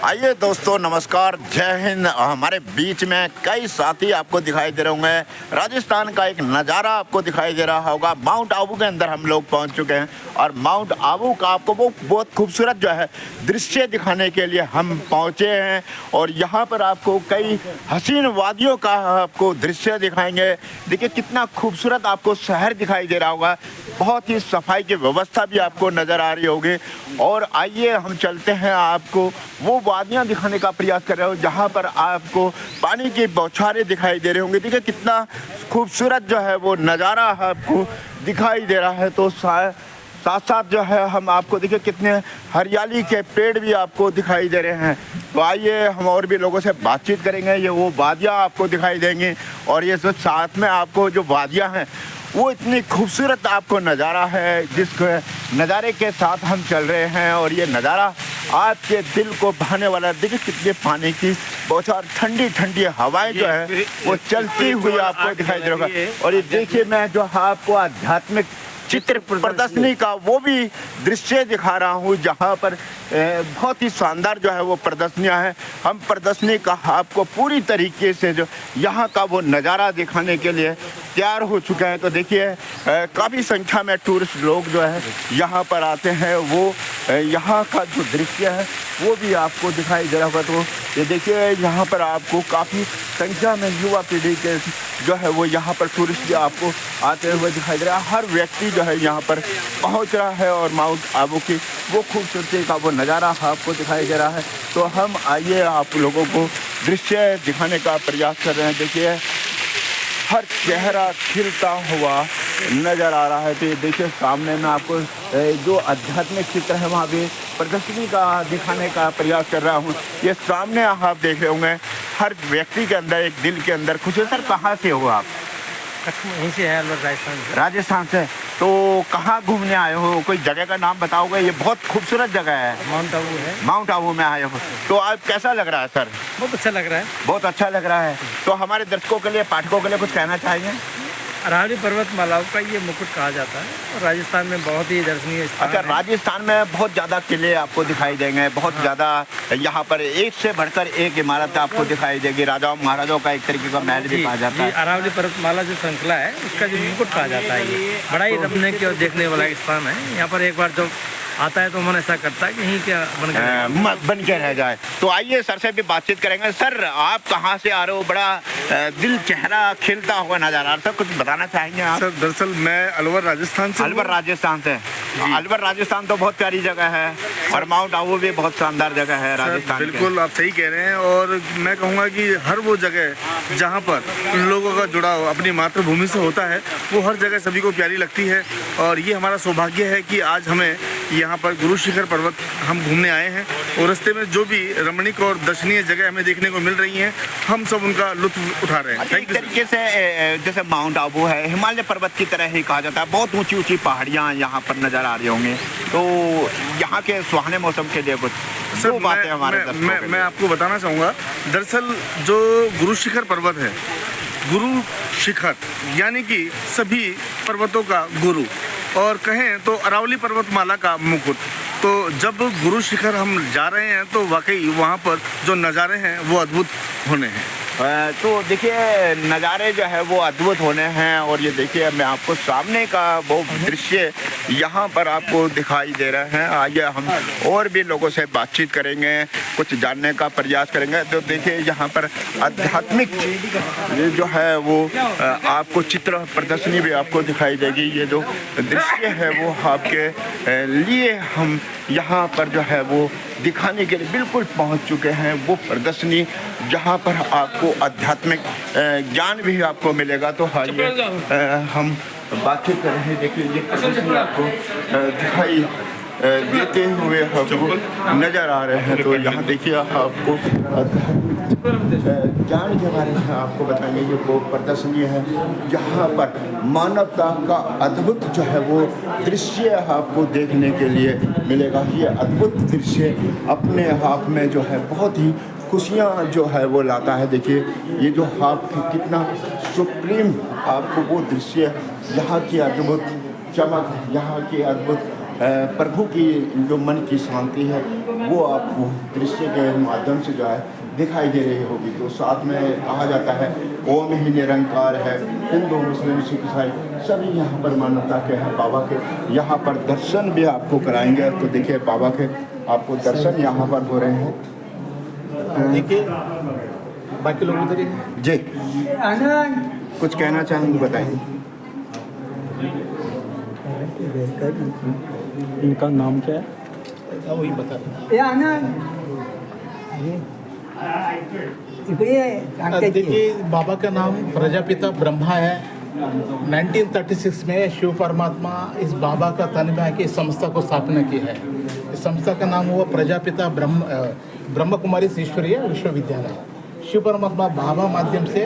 आइए दोस्तों, नमस्कार, जय हिंद। हमारे बीच में कई साथी आपको दिखाई दे रहे होंगे। राजस्थान का एक नज़ारा आपको दिखाई दे रहा होगा। माउंट आबू के अंदर हम लोग पहुंच चुके हैं और माउंट आबू का आपको वो बहुत खूबसूरत जो है दृश्य दिखाने के लिए हम पहुंचे हैं। और यहाँ पर आपको कई हसीन वादियों का आपको दृश्य दिखाएंगे। देखिए कितना खूबसूरत आपको शहर दिखाई दे रहा होगा। बहुत ही सफाई की व्यवस्था भी आपको नज़र आ रही होगी। और आइए हम चलते हैं, आपको वो वादियाँ दिखाने का प्रयास कर रहे हो जहाँ पर आपको पानी की बौछारें दिखाई दे रही होंगी। देखिए कितना खूबसूरत जो है वो नज़ारा आपको दिखाई दे रहा है। तो साथ साथ जो है हम आपको देखिए कितने हरियाली के पेड़ भी आपको दिखाई दे रहे हैं। तो आइए हम और भी लोगों से बातचीत करेंगे। ये वो वादियाँ आपको दिखाई देंगी और ये जो साथ में आपको जो वादियाँ हैं वो इतनी खूबसूरत आपको नज़ारा है, जिस नज़ारे के साथ हम चल रहे हैं। और ये नज़ारा आपके दिल को भाने वाला। देखिए कितने पानी की बौछार, ठंडी ठंडी हवाएं जो है वो चलती हुई आपको दिखाई दे रहा है। और ये देखिए मैं जो आपको आध्यात्मिक चित्र प्रदर्शनी का वो भी दृश्य दिखा रहा हूँ, जहाँ पर बहुत ही शानदार जो है वो प्रदर्शनियाँ हैं। हम प्रदर्शनी का आपको पूरी तरीके से जो यहाँ का वो नज़ारा दिखाने के लिए तैयार हो चुके हैं। तो देखिए काफ़ी संख्या में टूरिस्ट लोग जो है यहाँ पर आते हैं। वो यहाँ का जो दृश्य है वो भी आपको दिखाई दे रहा होगा। तो ये देखिए यहाँ पर आपको काफ़ी संख्या में युवा पीढ़ी के जो है वो यहाँ पर टूरिस्ट भी आपको आते हुए दिखाई दे रहा है। हर व्यक्ति जो है यहाँ पर पहुँच रहा है और माउंट आबू की वो खूबसूरती का वो नज़ारा आपको दिखाई दे रहा है। तो हम आइए आप लोगों को दृश्य दिखाने का प्रयास कर रहे हैं। देखिए हर चेहरा खिलता हुआ नज़र आ रहा है। तो ये देखिए सामने में आपको जो आध्यात्मिक चित्र है वहाँ भी प्रदर्शनी का दिखाने का प्रयास कर रहा हूँ। ये सामने आप देख रहे होंगे, हर व्यक्ति के अंदर एक दिल के अंदर खुश है। सर कहाँ से हो आप? यहीं से है, अलवर राजस्थान से। राजस्थान से। तो कहाँ घूमने आए हो? कोई जगह का नाम बताओगे? ये बहुत खूबसूरत जगह है। माउंट आबू है। माउंट आबू में आए हो, तो आज कैसा लग रहा है सर? बहुत अच्छा लग रहा है। बहुत अच्छा लग रहा है। तो हमारे दर्शकों के लिए, पाठकों के लिए कुछ कहना चाहेंगे? अरावली पर्वतमालाओं का ये मुकुट कहा जाता है और राजस्थान में बहुत ही दर्शनीय स्थान अच्छा, है। राजस्थान में बहुत ज़्यादा किले आपको दिखाई देंगे, बहुत ज़्यादा यहाँ पर एक से बढ़कर एक इमारत आपको दिखाई देगी। राजाओं महाराजाओं का एक तरीके का महल भी कहा जाता है। अरावली पर्वतमाला जो श्रृंखला है उसका जो मुकुट कहा जाता है, ये बड़ा ही रमने की और देखने वाला स्थान है। यहाँ पर एक बार जो आता है तो मन ऐसा करता है कि यहीं क्या बन के रह जाए। तो आइए सर से भी बातचीत करेंगे। सर आप कहाँ से आ रहे हो? बड़ा दिल चेहरा खिलता हुआ नजर आ रहा था, कुछ बताना चाहेंगे आप? सर दरअसल मैं अलवर राजस्थान से। अलवर राजस्थान से। अलवर राजस्थान तो बहुत प्यारी जगह है और माउंट आबू भी बहुत शानदार जगह है राजस्थान। बिल्कुल आप सही कह रहे हैं। और मैं कहूँगा कि हर वो जगह जहाँ पर लोगों का जुड़ाव अपनी मातृभूमि से होता है वो हर जगह सभी को प्यारी लगती है। और ये हमारा सौभाग्य है कि आज हमें यहाँ पर गुरु शिखर पर्वत हम घूमने आए हैं और रास्ते में जो भी रमणीक और दर्शनीय जगह हमें देखने को मिल रही हैं हम सब उनका लुत्फ उठा रहे हैं। एक तरीके से जैसे माउंट आबू है, हिमालय पर्वत की तरह ही कहा जाता है। बहुत ऊंची ऊंची पहाड़ियाँ यहाँ पर नज़र आ रही होंगी। तो यहाँ के सुहाने मौसम के लिए कुछ सर बातें हमारे मैं आपको बताना चाहूँगा। दरअसल जो गुरु शिखर पर्वत है, गुरु शिखर यानी कि सभी पर्वतों का गुरु, और कहें तो अरावली पर्वतमाला का मुकुट। तो जब गुरु शिखर हम जा रहे हैं तो वाकई वहाँ पर जो नज़ारे हैं वो अद्भुत होने हैं। तो देखिए नज़ारे जो है वो अद्भुत होने हैं। और ये देखिए मैं आपको सामने का वो दृश्य यहाँ पर आपको दिखाई दे रहे हैं। आइए हम और भी लोगों से बातचीत करेंगे, कुछ जानने का प्रयास करेंगे। तो देखिए यहाँ पर आध्यात्मिक जो है वो आपको चित्र प्रदर्शनी भी आपको दिखाई देगी। ये जो दृश्य है वो आपके लिए हम यहाँ पर जो है वो दिखाने के लिए बिल्कुल पहुँच चुके हैं। वो प्रदर्शनी जहाँ पर आपको आध्यात्मिक ज्ञान भी आपको मिलेगा। तो आइए हम बातचीत कर रहे हैं। देखिए ये प्रदर्शनी आपको दिखाई देते हुए हमको नज़र आ रहे हैं। तो यहाँ देखिए आपको ज्ञान के बारे में आपको बताएंगे। ये वो प्रदर्शनी है जहाँ पर मानवता का अद्भुत जो है वो दृश्य आपको देखने के लिए मिलेगा। ये अद्भुत दृश्य अपने आप में जो है बहुत ही खुशियाँ जो है वो लाता है। देखिए ये जो आप कितना सुप्रीम आपको वो दृश्य, यहाँ की अद्भुत चमक, यहाँ की अद्भुत प्रभु की जो मन की शांति है वो आपको दृश्य के माध्यम से जो है दिखाई दे रही होगी। तो साथ में कहा जाता है ओम ही निरंकार है। हिंदू मुस्लिम सिख ईसाई सभी यहाँ पर मान्यता के हैं बाबा के। यहाँ पर दर्शन भी आपको कराएंगे। तो देखिए बाबा के आपको दर्शन यहाँ पर हो रहे हैं। देखिए बाकी लोग उधर ही हैं। जी कुछ कहना चाहेंगे बताइए। इनका नाम क्या है? वही बता रहे। देखिए बाबा का नाम प्रजापिता ब्रह्मा है। 1936 में शिव परमात्मा इस बाबा का तन में आके इस संस्था को स्थापना की है। इस संस्था का नाम हुआ प्रजापिता ब्रह्म कुमारी ईश्वरीय विश्वविद्यालय। शिव परमात्मा बाबा माध्यम से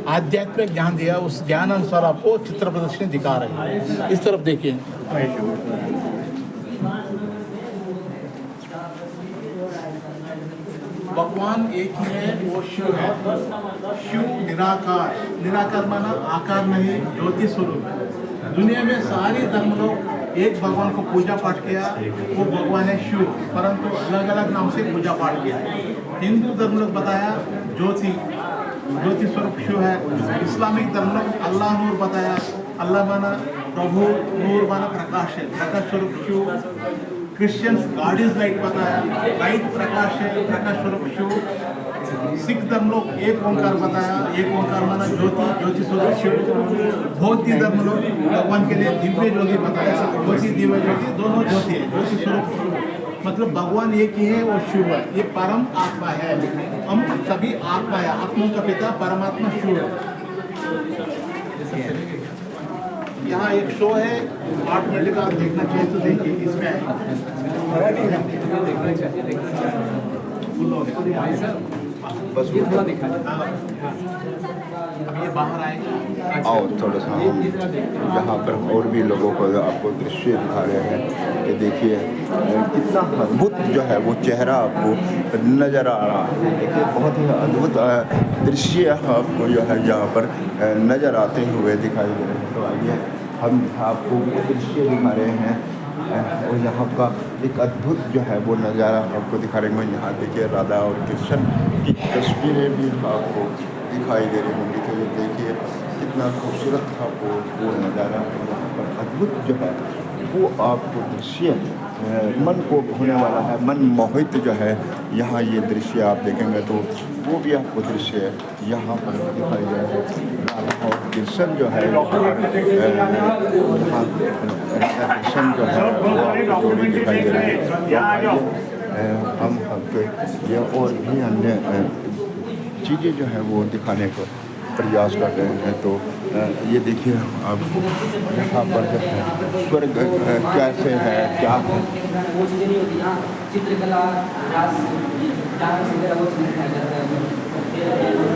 आध्यात्मिक ज्ञान दिया, उस ज्ञान अनुसार आपको चित्र प्रदर्शनी दिखा रहे हैं। इस तरफ देखिए। भगवान एक ही है, वो शिव है। शिव निराकार, निराकार माना आकार नहीं, ज्योति स्वरूप है। दुनिया में सारे धर्म लोग एक भगवान को पूजा पाठ किया, वो भगवान है शिव, परंतु अलग अलग नाम से पूजा पाठ किया। हिंदू धर्म लोग बताया ज्योति स्वरूप शिव है। इस्लामिक धर्म लोग अल्लाह नूर बताया, अल्लाह माना प्रभु, नूर माना प्रकाश है, प्रकाश स्वरूप Shiv. Christians God is light बताया, लाइट प्रकाश है, प्रकाश स्वरूप शिव। सिख धर्म लोग एक ओंकार बताया, एक ओंकार माना ज्योति स्वरूप शिव। बौद्ध धर्म लोग भगवान के लिए दिव्य ज्योति बताया, ज्योति दिव्य ज्योति दोनों ज्योति है, ज्योति स्वरूप शिव। मतलब भगवान एक ही है, वो शिव है, ये परम आत्मा है। हम सभी आत्मा है, आत्मा का पिता परमात्मा शिव है। यहाँ एक शो है 8 मिनट का, आप देखना चाहिए तो देखिए। इसमें बस ये बाहर आएगा और थोड़ा सा हम यहाँ पर और भी लोगों को आपको दृश्य दिखा रहे हैं कि देखिए कितना अद्भुत जो है वो चेहरा आपको नज़र आ रहा है। देखिए बहुत ही अद्भुत दृश्य आपको जो है यहाँ पर नज़र आते हुए दिखाई दे रहे हैं। तो आइए हम आपको वो दृश्य दिखा रहे हैं और यहाँ का एक अद्भुत जो है वो नज़ारा आपको दिखा रहे हैं। यहाँ देखिए राधा और कृष्ण की तस्वीरें भी आपको दिखाई दे रही होंगी। तो ये देखिए कितना खूबसूरत आपको वो नज़ारा यहाँ पर अद्भुत जो है वो आपको दृश्य मन को भोने वाला है, मन मोहित जो है यहाँ ये दृश्य आप देखेंगे तो वो भी आपको दृश्य यहाँ पर दिखाई दे रहा है। राधा और कृष्ण जो है यहाँ राधा कृष्ण जो है वो आपको जोड़ी दिखाई दे रही है। हम ये और भी अन्य चीज़ें जो है वो दिखाने को प्रयास कर रहे हैं। तो ये देखिए अब यहाँ पर जो है स्वर्ग कैसे है, क्या है।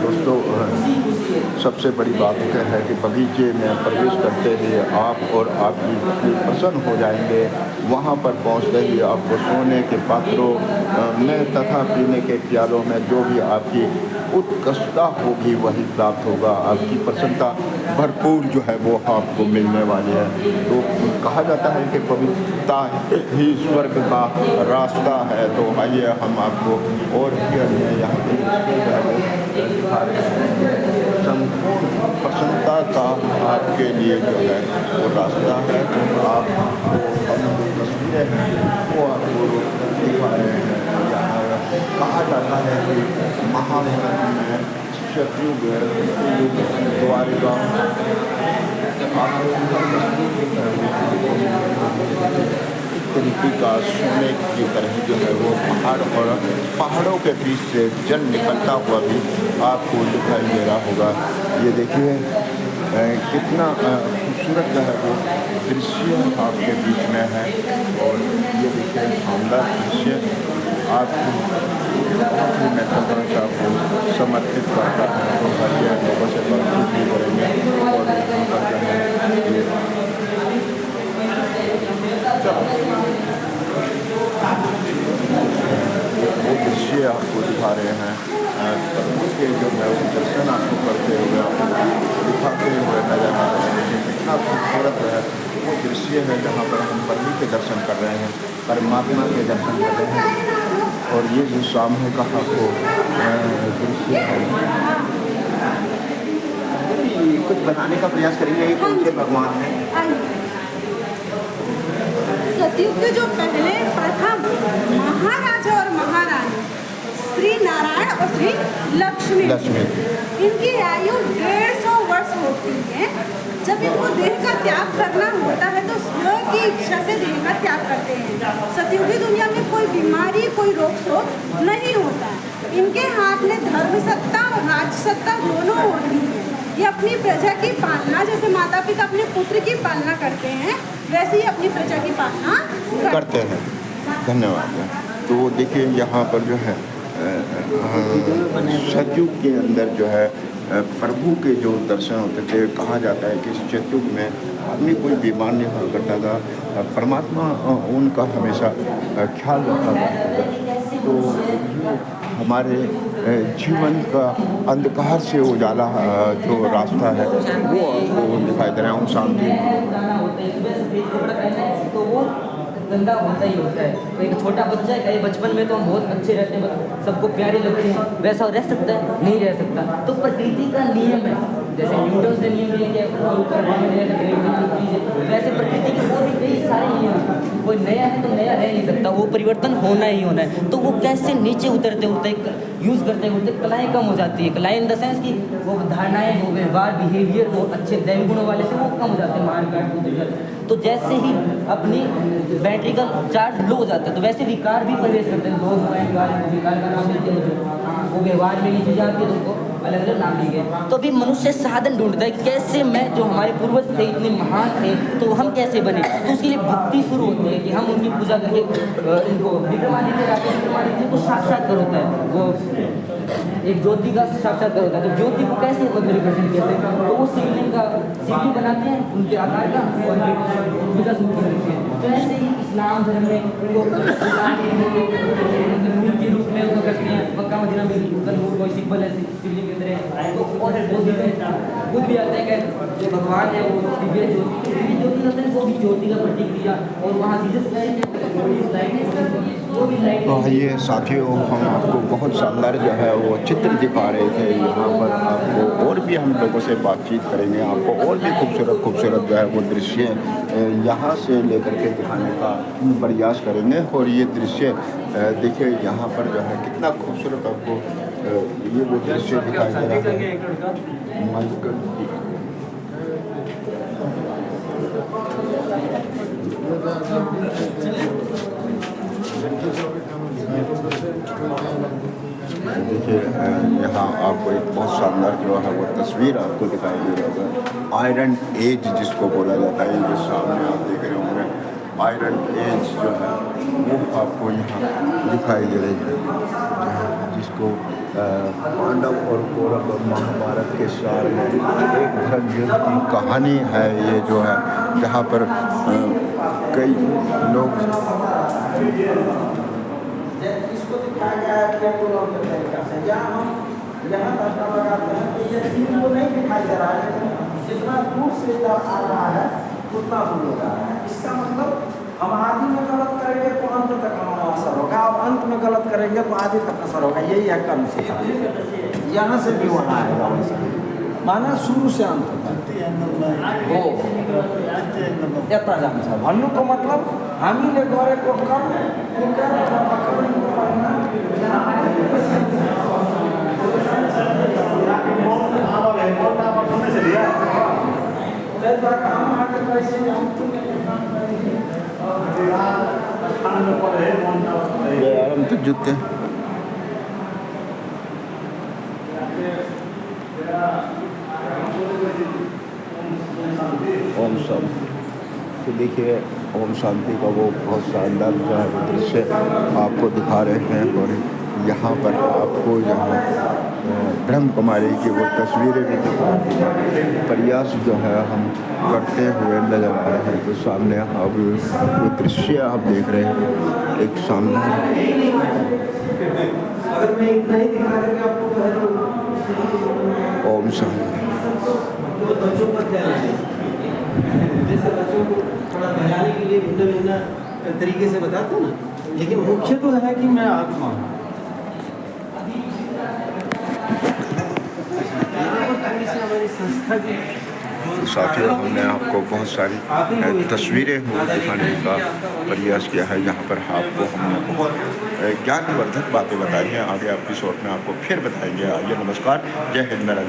दोस्तों सबसे बड़ी बात यह है कि बगीचे में प्रवेश करते ही आप और आपकी प्रसन्न हो जाएंगे। वहाँ पर पहुँचते ही आपको सोने के पात्रों में तथा पीने के प्यालों में जो भी आपकी उत्कृष्टता होगी वही प्राप्त होगा। आपकी प्रसन्नता भरपूर जो है वो आपको मिलने वाली है। तो कहा जाता है कि पवित्रता ही स्वर्ग का रास्ता है। तो आइए हम आपको और भी अन्य यहाँ संपूर्ण प्रसन्नता का आपके लिए जो है वो रास्ता है। तो आप हम जो तस्वीरें हैं वो आपको दिखा रहे हैं। यहाँ कहा जाता है कि महाभारत में सतयुग द्वारिका इस तरीके का सोने की तरह जो है वो पहाड़ और पहाड़ों के बीच से जल निकलता हुआ भी आपको दिखाई दे रहा होगा। ये देखिए कितना खूबसूरत जो है वो दृश्य आपके बीच में है। और ये देखिए शानदार दृश्य आपको मैं आपको समर्पित करता है। तो भाइयों लोगों से बातचीत भी करेंगे और ये वो दृश्य आपको दिखा रहे हैं। के जो है वो दर्शन आपको करते हुए आपको दिखाते हुए नजर आ रहे हैं। कितना खूबसूरत है वो दृश्य है जहाँ पर हम बलि के दर्शन कर रहे हैं, परमात्मा के दर्शन कर रहे हैं। और ये जो सामने का आपको दृश्य है, कुछ बनाने का प्रयास करेंगे। ये कौन से भगवान हैं? सतयुग के जो पहले प्रथम महाराजा और महारानी श्री नारायण और श्री लक्ष्मी, इनकी आयु 150 वर्ष होती है। जब इनको देह का त्याग करना होता है तो स्व की इच्छा से देह का त्याग करते हैं। सतयुगी दुनिया में कोई बीमारी, कोई रोग शोक नहीं होता। इनके हाथ में धर्म सत्ता और राज सत्ता दोनों होती है। ये अपनी प्रजा की पालना, जैसे माता पिता अपने पुत्र की पालना करते हैं, वैसे ही अपनी प्रजा की पालना करते हैं। धन्यवाद। तो देखिए यहाँ पर जो है सतयुग के अंदर जो है प्रभु के जो दर्शन होते थे। कहा जाता है कि सतयुग में आदमी कोई बीमार नहीं हुआ करता था, परमात्मा उनका हमेशा ख्याल रखा करता था। तो हमारे जीवन का अंधकार से उजाला जो रास्ता है वो आपको दिखाई दे रहा है। शांति गंदा होता ही होता है। तो एक छोटा बच्चा है, कहीं बचपन में तो हम बहुत अच्छे रहते हैं, सबको प्यारे लगते हैं, वैसा रह सकता है? नहीं रह सकता। तो प्रकृति का नियम है, जैसे न्यूटन ने नियम दिया कि वैसे प्रकृति के और भी कई सारे नियम हैं। कोई नया है तो नया रह नहीं सकता, वो परिवर्तन होना ही होना है। तो वो कैसे नीचे उतरते उतरते यूज़ करते होते कलाएँ कम हो जाती है। कलाएँ इन द सेंस कि वो धारणाएँ हो, व्यवहार, बिहेवियर वो अच्छे दैवी गुणों वाले थे वो कम हो जाते हैं, मारकाट। तो जैसे ही अपनी बैटरी का चार्ज लो हो जाता है तो वैसे विकार भी प्रवेश करते हैं। लोग विकार का नाम देते हैं, वो व्यवहार में नीचे जाती है, उनको अलग अलग नाम दिए गए। तो अभी मनुष्य साधन ढूंढता है कि कैसे मैं, जो हमारे पूर्वज थे इतने महान थे, तो हम कैसे बने। तो उसके लिए भक्ति शुरू होती है कि हम उनकी पूजा करके इनको विक्रमादित्य राजा विक्रमादित्य को साक्षात्कार होता है, वो एक ज्योति का साक्षात्कार होता है। तो ज्योति को कैसे रिप्रेजेंट करते हैं? तो वो शिवलिंग का शिवलिंग बनाते हैं उनके आकार का और पूजा शुरू कर देते हैं। तो ऐसे ही इस्लाम धर्म में उनको नूर के रूप में उनको करते हैं। मक्का मदीना में नूर कोई सिंबल है शिवलिंग के तरह। तो और बुद्ध भी आते हैं कि जो भगवान है वो दिव्य ज्योति होते हैं, वो भी ज्योति का प्रतीक दिया। और वहाँ जीसस तो ये साथियों, हम आपको बहुत शानदार जो है वो चित्र दिखा रहे थे। यहाँ पर आपको और भी हम लोगों से बातचीत करेंगे, आपको और भी खूबसूरत जो है वो दृश्य यहाँ से लेकर के दिखाने का प्रयास करेंगे। और ये दृश्य देखिए यहाँ पर जो है कितना खूबसूरत आपको ये वो दृश्य दिखाई दे रहा है। देखिए यहाँ आपको एक बहुत शानदार जो है वो तस्वीर आपको दिखाई दे रहा होगा। आयरन एज जिसको बोला जाता है, ये सामने आप देख रहे होंगे आयरन एज जो है वो आपको यहाँ दिखाई दे रही है, जिसको पांडव और कौरव और महाभारत के सार में एक धर्म युद्ध की कहानी है। ये जो है जहाँ पर कई लोग इसको दिखाया गया है यहाँ धक्का लगाते हैं तो ये चीज को नहीं दिखाई दे रहा है, जितना दूर से आ रहा है उतना दूर हो रहा है। इसका मतलब हम आदि में गलत करेंगे तो अंत तक हमारा असर होगा, और अंत में गलत करेंगे तो आदि तक असर होगा। यही है कर्म से, यहाँ से भी वहाँ आएगा वैसे, माना शुरू से अंत तक हो यता जान्छ भन्नुको मतलब हामीले गरेको कर्म हम तो जूते ओम शांति। तो देखिए ओम शांति का वो बहुत शानदार जो है वो दृश्य आपको दिखा रहे हैं। और यहाँ पर आपको यहाँ ब्रह्म कुमारी की वो तस्वीरें भी दिखा प्रयास जो है हम करते हुए नजर आ रहे हैं। तो सामने आप वो दृश्य आप देख रहे हैं, एक शानदार। ओम शांति। जैसे बच्चों को थोड़ा बहलाने के लिए भिन्न भिन्न तरीके से बताते हैं ना, लेकिन मुख्य तो है कि मैं आत्मा हूँ। थोड़ी सी हमारी संस्था की साथियों, हमने आपको बहुत सारी तस्वीरें दिखाने का प्रयास किया है, जहाँ पर आपको हमने बहुत ज्ञानवर्धक बातें बताई हैं। आगे आपकी शॉर्ट में आपको फिर बताएंगे। आइए, नमस्कार, जय हिंद, मेरा